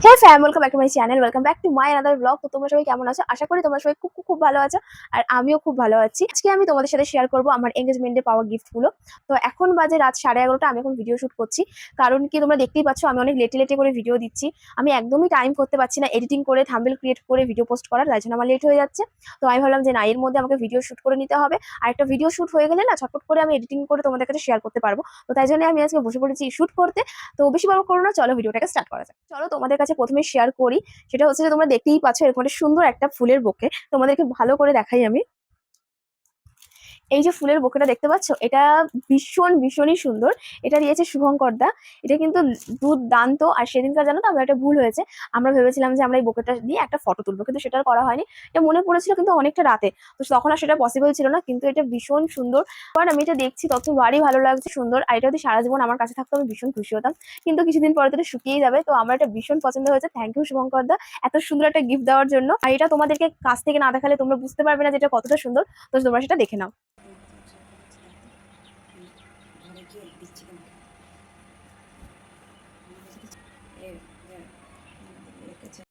Hey fam, welcome back to my channel, welcome back to my another blog. তো তোমরা সবাই কেমন আছো? আশা করি তোমরা সবাই খুব খুব খুব ভালো আছো, আর আমিও খুব ভালো আছি। আজকে আমি তোমাদের সাথে শেয়ার করবো আমার এঙ্গেজমেন্টে পাওয়া গিফটগুলো। তো এখন বাজে রাত 11:30, আমি এখন ভিডিও শুট করছি। কারণ কি, তোমরা দেখতেই পাচ্ছ আমি অনেক লেটে লেটে করে ভিডিও দিচ্ছি। আমি একদমই টাইম করতে পারছি না এডিটিং করে, থাম্বনেল ক্রিয়েট করে ভিডিও পোস্ট করার, তাই জন্য আমার লেট হয়ে যাচ্ছে। তো আমি ভাবলাম যে না, এর মধ্যে আমাকে ভিডিও শুট করে নিতে হবে। আর একটা ভিডিও শুট হয়ে গেলে না, ছটফট করে আমি এডিটিং করে তোমাদের কাছে শেয়ার করতে পারবো। তো তাই জন্য আমি আজকে বসে পড়েছি শুট করতে। তো বেশি বড় করো না, চলো ভিডিওটাকে স্টার্ট করা যাক। চলো তোমাদের কাছে প্রথমে শেয়ার করি। সেটা হচ্ছে যে তোমরা দেখতেই পাচ্ছ এরকম একটা সুন্দর একটা ফুলের বোকে। তোমাদেরকে ভালো করে দেখাই আমি। এই যে ফুলের বোকেটা দেখতে পাচ্ছ, এটা ভীষণই সুন্দর। এটা দিয়েছে শুভঙ্কর দা। এটা কিন্তু দুর্দান্ত। আর সেদিনকার জানো তো, আমার একটা ভুল হয়েছে। আমরা ভেবেছিলাম যে আমরা এই বোকেটা দিয়ে একটা ফটো তুলবো, কিন্তু সেটা আর করা হয়নি। এটা মনে পড়েছিল কিন্তু অনেকটা রাতে, তো তখন আর সেটা পসিবল ছিল না। কিন্তু এটা ভীষণ সুন্দর। আর আমি এটা দেখছি ততবারই ভালো লাগছে, সুন্দর। আর এটা যদি সারা জীবন আমার কাছে থাকতো আমি ভীষণ খুশি হতাম। কিন্তু কিছুদিন পরে তো এটা শুকিয়ে যাবে। তো আমার এটা ভীষণ পছন্দ হয়েছে। থ্যাংক ইউ শুভঙ্কর দা, এত সুন্দর একটা গিফট দেওয়ার জন্য। আর এটা তোমাদেরকে কাছ থেকে না দেখালে তোমরা বুঝতে পারবে না যে এটা কতটা সুন্দর। তো তোমরা সেটা দেখে নাও।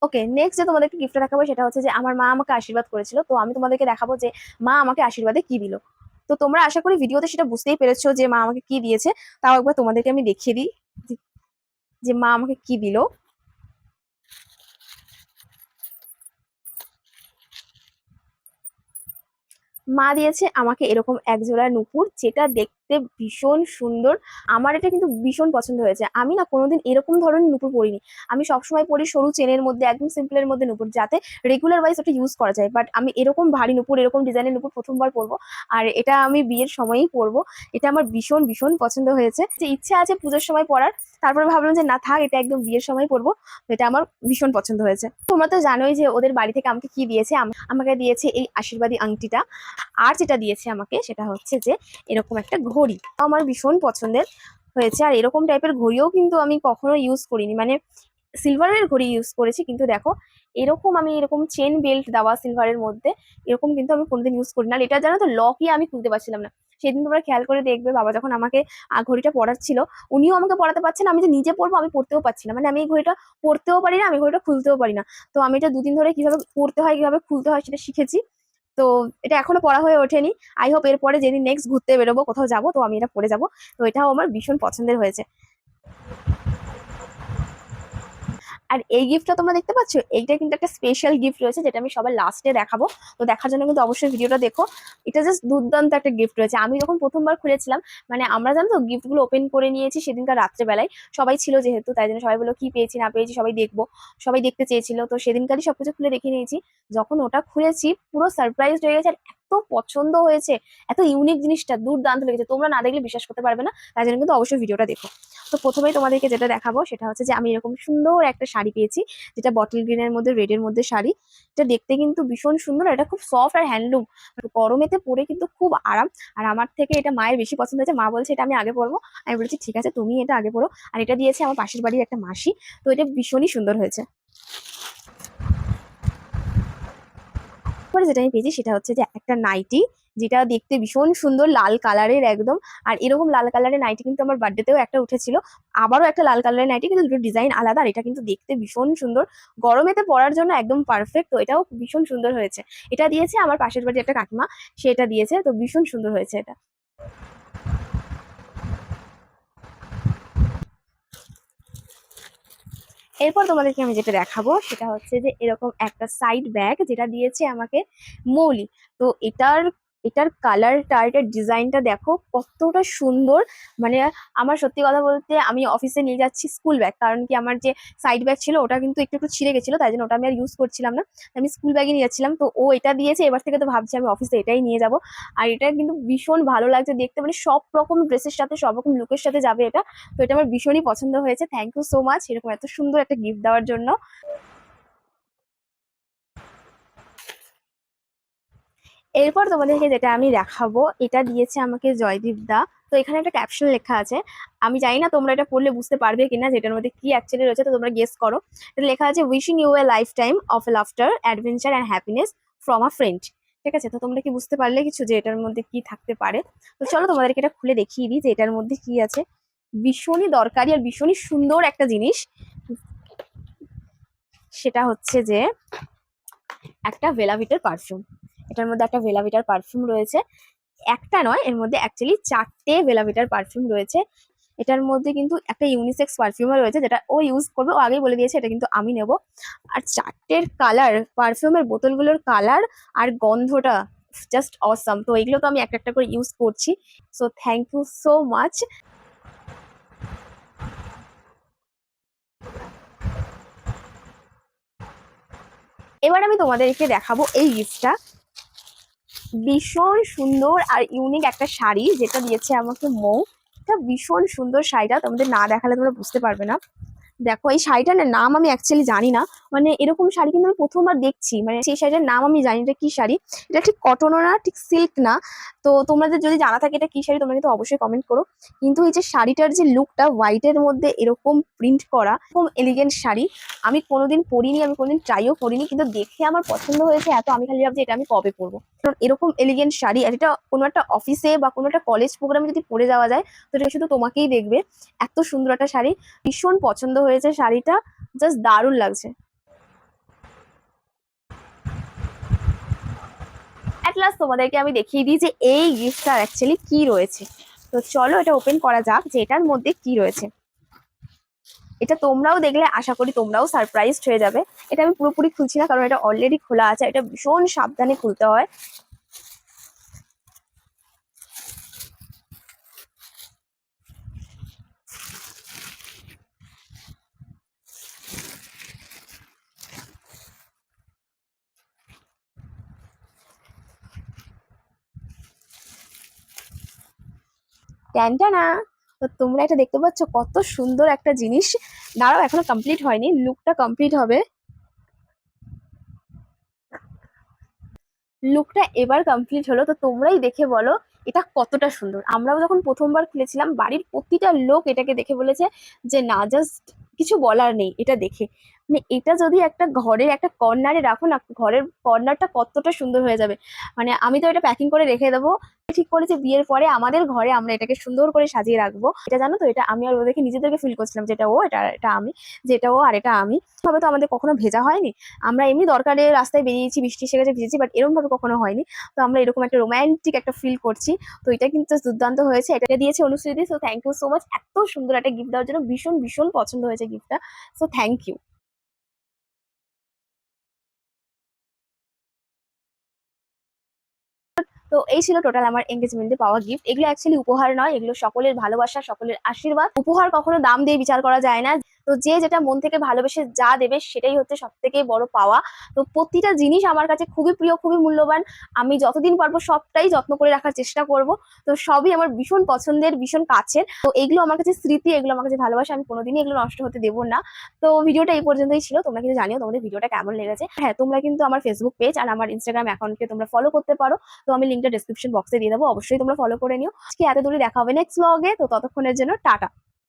ওকে, নেক্সট যে তোমাদেরকে গিফটটা দেখাবো সেটা হচ্ছে যে আমার মা আমাকে আশীর্বাদ করেছিল। তো আমি তোমাদেরকে দেখাবো যে মা আমাকে আশীর্বাদে কি দিল। তো তোমরা আশা করি ভিডিওতে সেটা বুঝতেই পেরেছো যে মা আমাকে কি দিয়েছে। তাও একবার তোমাদেরকে আমি দেখিয়ে দিই যে মা আমাকে কি দিল। মা দিয়েছে আমাকে এরকম এক জোড়া নুপুর, যেটা দেখতে ভীষণ সুন্দর। আমার এটা কিন্তু ভীষণ পছন্দ হয়েছে। আমি না কোনোদিন এরকম ধরনের নুপুর পরিনি। আমি সবসময় পরি সরু চেনের মধ্যে, একদম সিম্পলের মধ্যে নুপুর, যাতে রেগুলার ওয়াইজ ওটা ইউজ করা যায়। বাট আমি এরকম ভারী নুপুর, এরকম ডিজাইনের নুপুর প্রথমবার পরবো। আর এটা আমি বিয়ের সময়ই পরবো। এটা আমার ভীষণ পছন্দ হয়েছে। যে ইচ্ছা আছে পুজোর সময় পরার, তারপরে ভাবলাম যে না থাক, এটা একদম বিয়ের সময় পরবো। তো এটা আমার ভীষণ পছন্দ হয়েছে। তোমরা তো জানোই যে ওদের বাড়ি থেকে আমাকে কি দিয়েছে। আমাকে দিয়েছে এই আশীর্বাদী আংটিটা। আর যেটা দিয়েছে আমাকে সেটা হচ্ছে যে এরকম একটা ঘড়ি, আমার ভীষণ পছন্দের হয়েছে। আর এরকম টাইপের ঘড়িও কিন্তু আমি কখনো ইউজ করিনি, মানে সিলভারের ঘড়ি ইউজ করেছি, কিন্তু দেখো এরকম আমি এরকম চেন বেল্ট দেওয়া সিলভারের মধ্যে, এরকম কিন্তু আমি কোনোদিন ইউজ করি না। আর এটা জানো তো, লকই আমি খুলতে পারছিলাম না। সেদিন তোমরা খেয়াল করে দেখবে, বাবা যখন আমাকে ঘড়িটা পরাচ্ছিল, উনিও আমাকে পরাতে পারছেন, আমি যে নিজে পরবো আমি পড়তেও পারছি না। মানে আমি এই ঘড়িটা পড়তেও পারি না, আমি ঘড়িটা খুলতেও পারি না। তো আমি এটা দুদিন ধরে কিভাবে পড়তে হয় কিভাবে খুলতে হয় সেটা শিখেছি। তো এটা এখনো পড়া হয়ে ওঠেনি। আই হোপ এরপরে যেদিন নেক্সট ঘুরতে বেরোবো, কোথাও যাবো, তো আমি এটা পরে যাবো। তো এটাও আমার ভীষণ পছন্দের হয়েছে। আর এই গিফটটা তোমরা দেখতে পাচ্ছ, এইটা কিন্তু একটা স্পেশাল গিফট রয়েছে, যেটা আমি সবার লাস্টে দেখাবো। তো দেখার জন্য কিন্তু অবশ্যই ভিডিওটা দেখো। এটা জাস্ট দুর্দান্ত একটা গিফট রয়েছে। আমি যখন প্রথমবার খুলেছিলাম, মানে আমরা জানো তো গিফট গুলো ওপেন করে নিয়েছি সেদিনকার রাত্রেবেলায়। সবাই ছিল যেহেতু, তাই জন্য সবাই বললো কি পেয়েছি না পেয়েছি সবাই দেখবো, সবাই দেখতে চেয়েছিল। তো সেদিনকারই সবকিছু খুলে দেখে নিয়েছি। যখন ওটা খুলেছি পুরো সারপ্রাইজ হয়ে গেছে। আর এত পছন্দ হয়েছে, এত ইউনিক, জিনিসটা দুর্দান্ত লেগেছে। তোমরা না দেখলে বিশ্বাস করতে পারবে না, তাই জন্য কিন্তু অবশ্যই ভিডিওটা দেখো। তো প্রথমেই তোমাদেরকে যেটা দেখাবো সেটা হচ্ছে যে আমি এরকম সুন্দর একটা শাড়ি পেয়েছি, যেটা বটল গ্রিনের মধ্যে রেডের মধ্যে শাড়ি। এটা দেখতে কিন্তু ভীষণ সুন্দর। এটা খুব সফট আর হ্যান্ডলুম, গরমেতে পরে কিন্তু খুব আরাম। আর আমার থেকে এটা মায়ের বেশি পছন্দ হয়েছে। মা বলছে এটা আমি আগে পরবো। আমি বলেছি ঠিক আছে, তুমি এটা আগে পরো। আর এটা দিয়েছে আমার পাশের বাড়ির একটা মাসি। তো এটা ভীষণই সুন্দর হয়েছে। পরে যেটা আমি পেয়েছি সেটা হচ্ছে যে একটা নাইটি, যেটা দেখতে ভীষণ সুন্দর, লাল কালারের একদম। আর এরকম লাল কালারের নাইটি কিন্তু আমার বার্থডেতেও একটা উঠেছিল। আবারও একটা লাল কালারের নাইটি, কিন্তু দুটো ডিজাইন আলাদা। আর এটা কিন্তু দেখতে ভীষণ সুন্দর, গরমেতে পরার জন্য একদম পারফেক্ট। তো এটাও ভীষণ সুন্দর হয়েছে। এটা দিয়েছে আমার পাশের বাড়ির একটা কাকিমা, সেটা দিয়েছে। তো ভীষণ সুন্দর হয়েছে এটা। এরপর তোমাদেরকে আমি যেটা দেখাবো সেটা হচ্ছে যে এরকম একটা সাইড ব্যাগ, যেটা দিয়েছে আমাকে মৌলি। তো এটার কালারটা, এটার ডিজাইনটা দেখো কতটা সুন্দর। মানে আমার সত্যি কথা বলতে, আমি অফিসে নিয়ে যাচ্ছি স্কুল ব্যাগ, কারণ কি আমার যে সাইড ব্যাগ ছিল ওটা কিন্তু একটু একটু ছিঁড়ে গেছিলো, তাই জন্য ওটা আমি আর ইউজ করছিলাম না। আমি স্কুল ব্যাগে নিয়ে যাচ্ছিলাম। তো ও এটা দিয়েছে, এবার থেকে তো ভাবছি আমি অফিসে এটাই নিয়ে যাব। আর এটা কিন্তু ভীষণ ভালো লাগছে দেখতে, মানে সব রকম ড্রেসের সাথে সব রকম লুকের সাথে যাবে এটা। তো এটা আমার ভীষণই পছন্দ হয়েছে। থ্যাংক ইউ সো মাচ এরকম এত সুন্দর একটা গিফট দেওয়ার জন্য। এরপর তোমাদেরকে যেটা আমি দেখাবো, এটা দিয়েছে আমাকে জয়দীপ দা। তো এখানে একটা ক্যাপশন লেখা আছে। আমি জানি না তোমরা এটা পড়লে বুঝতে পারবে কিনা, যেটার মধ্যে কি অ্যাকচুয়ালি রয়েছে। তো তোমরা গেস করো। এটা লেখা আছে, wishing you a lifetime of laughter, adventure and happiness from a friend. ঠিক আছে, তো তোমরা কি বুঝতে পারলে কিছু যে এটার মধ্যে কি থাকতে পারে? তো চলো তোমাদেরকে এটা খুলে দেখিয়ে দিই যে এটার মধ্যে কি আছে। ভীষণই দরকারি আর ভীষণই সুন্দর একটা জিনিস। সেটা হচ্ছে যে একটা ভেলাভিটার পারফিউম। এটার মধ্যে একটা ভেলাভিটার পারফিউম রয়েছে, একটা নয়, এর মধ্যে অ্যাকচুয়ালি 4টে ভেলাভিটার পারফিউম রয়েছে। এটার মধ্যে কিন্তু একটা ইউনিসেক্স পারফিউমও রয়েছে, যেটা ও ইউজ করবে, ও আগেই বলে দিয়েছে, এটা কিন্তু আমি নেব। আর 4টের কালার, পারফিউমের বোতলগুলোর কালার আর গন্ধটা জাস্ট অসাম। তো এগুলো তো আমি একটা একটা করে ইউজ করছি। So thank you so much. এবার আমি তোমাদেরকে দেখাবো এই গিফটটা। ভীষণ সুন্দর আর ইউনিক একটা শাড়ি যেটা দিয়েছে আমাকে মৌ। এটা ভীষণ সুন্দর শাড়িটা, তোমাদের না দেখালে তোমরা বুঝতে পারবে না। দেখো এই শাড়িটার নাম আমি অ্যাকচুয়ালি জানি না, মানে এরকম শাড়ি কিন্তু আমি প্রথমবার দেখছি, মানে সেই শাড়িটার নাম আমি জানি এটা কি শাড়ি। এটা ঠিক কটনও না, ঠিক সিল্ক না। তো তোমাদের যদি জানা থাকে এটা কি শাড়ি, তোমরা কিন্তু অবশ্যই কমেন্ট করো। কিন্তু এই যে শাড়িটার যে লুকটা, হোয়াইটের মধ্যে এরকম প্রিন্ট করা, এরকম এলিগেন্ট শাড়ি আমি কোনোদিন পরিনি, আমি কোনোদিন ট্রাইও করিনি, কিন্তু দেখে আমার পছন্দ হয়েছে এত, আমি খালি ভাবছি এটা আমি কবে পরবো। কারণ এরকম এলিগেন্ট শাড়ি, আর এটা কোনো একটা অফিসে বা কোনো একটা কলেজ প্রোগ্রামে যদি পরে যাওয়া যায়, তো এটা শুধু তোমাকেই দেখবে। এত সুন্দর একটা শাড়ি, ভীষণ পছন্দ হয়েছে শাড়িটা, জাস্ট দারুণ লাগছে। অ্যাট লাস্ট তোমাদেরকে আমি দেখিয়ে দিই যে এই গিফটটার অ্যাকচুয়ালি কি রয়েছে। তো চলো এটা ওপেন করা যাক যে এটার মধ্যে কি রয়েছে। এটা তোমরাও দেখলে আশা করি তোমরাও সারপ্রাইজড হয়ে যাবে। এটা আমি পুরোপুরি খুলছি না, কারণ এটা অলরেডি খোলা আছে, এটা ভীষণ সাবধানে খুলতে হয়। ট্যানটা না, তো তোমরা এটা দেখতে পাচ্ছ কত সুন্দর একটা জিনিস। দাঁড়াও, এখনো কমপ্লিট হয়নি, লুকটা কমপ্লিট হবে। লুকটা এবার কমপ্লিট হলো, তো তোমরাই দেখে বলো এটা কতটা সুন্দর। আমরাও যখন প্রথমবার খুলেছিলাম, বাড়ির প্রতিটা লোক এটাকে দেখে বলেছে যে না, জাস্ট কিছু বলার নেই এটা দেখে। মানে এটা যদি একটা ঘরের একটা কর্নারে রাখো না, ঘরের কর্নারটা কতটা সুন্দর হয়ে যাবে। মানে আমি তো এটা প্যাকিং করে রেখে দেবো। ঠিক করেছে বিয়ের পরে আমাদের ঘরে আমরা এটাকে সুন্দর করে সাজিয়ে রাখবো। এটা জানো তো, এটা আমি আর ও দেখে নিজেদেরকে ফিল করছিলাম যেটা ও, এটা এটা আমি, যেটা ও আর এটা আমি। তবে তো আমাদের কখনো ভেজা হয়নি। আমরা এমনি দরকারে রাস্তায় বেরিয়েছি, বৃষ্টি এসে গেছে, ভিজেছি, বাট এরকম ভাবে কখনো হয়নি। তো আমরা এরকম একটা রোমান্টিক একটা ফিল করছি। তো এটা কিন্তু দুর্দান্ত হয়েছে, এটা দিয়েছে অনুশ্রীদি। So thank you so much এত সুন্দর একটা গিফট দেওয়ার জন্য, ভীষণ ভীষণ পছন্দ হয়েছে গিফটটা। So thank you. তো এই ছিল টোটাল আমার এঙ্গেজমেন্টে পাওয়া গিফট। এগুলো অ্যাকচুয়ালি উপহার নয়, এগুলো সকলের ভালোবাসা, সকলের আশীর্বাদ। উপহার কখনো দাম দিয়ে বিচার করা যায় না। তো যে যেটা মন থেকে ভালোবেসে যা দেবে সেটাই হচ্ছে সব থেকে বড় পাওয়া। তো প্রতিটা জিনিস আমার কাছে খুবই প্রিয়, খুবই মূল্যবান। আমি যতদিন পারবো সবটাই যত্ন করে রাখার চেষ্টা করব। তো সবই আমার ভীষণ পছন্দের, ভীষণ কাছের। তো এগুলো আমার কাছে স্মৃতি, এগুলো আমার কাছে ভালোবাসা, আমি কোনোদিনই এগুলো নষ্ট হতে দেবো না। তো ভিডিওটা এই পর্যন্তই ছিল। তোমরা কিন্তু জানিও তোমাদের ভিডিওটা কেমন লেগেছে। হ্যাঁ, তোমরা কিন্তু আমার ফেসবুক পেজ আর আমার ইনস্টাগ্রাম অ্যাকাউন্টকে তোমরা ফলো করতে পারো। তো আমি লিঙ্কটা ডেসক্রিপশন বক্সে দিয়ে দেবো, অবশ্যই তোমরা ফলো করে নিও। আজকে এত দূরে দেখা হবে নেক্সট ব্লগে। তো ততক্ষণের জন্য টাটা।